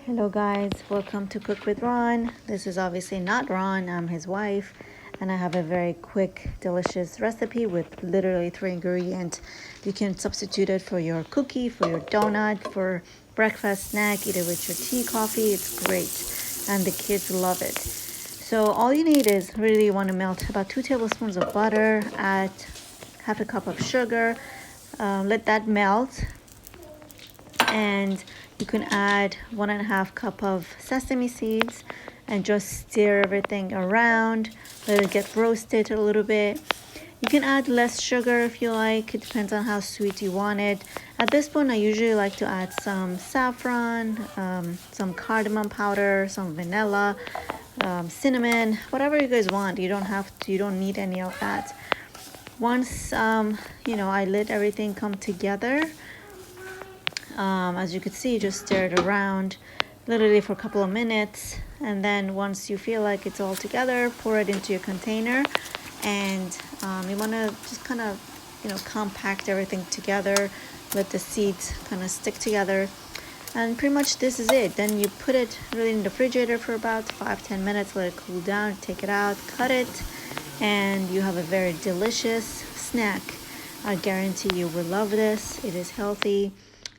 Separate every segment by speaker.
Speaker 1: Hello guys, welcome to Cook with Ron. This is obviously not Ron, I'm his wife, and I have a very quick, delicious recipe with literally 3 ingredients. You can substitute it for your cookie, for your donut, for breakfast snack, eat it with your tea, coffee. It's great, and the kids love it. So all you need is really want to melt about 2 tablespoons of butter, add half a cup of sugar, let that melt, and you can add 1.5 cup of sesame seeds and just stir everything around, let it get roasted a little bit. You can add less sugar if you like, it depends on how sweet you want it. At this point I usually like to add some saffron, some cardamom powder, some vanilla, cinnamon, whatever you guys want. You don't need any of that. Once I let everything come together, as you can see, just stir it around literally for a couple of minutes, and then once you feel like it's all together, pour it into your container. And you want to just kind of compact everything together, let the seeds kind of stick together, and pretty much this is it. Then you put it really in the refrigerator for about 5-10 minutes, let it cool down, take it out, cut it, and you have a very delicious snack. I guarantee you will love this. It is healthy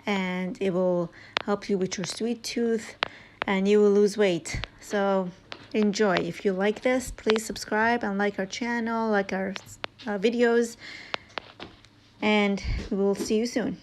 Speaker 1: and it will help you with your sweet tooth, and you will lose weight. So enjoy. If you like this, please subscribe and like our channel, like our videos, and we will see you soon.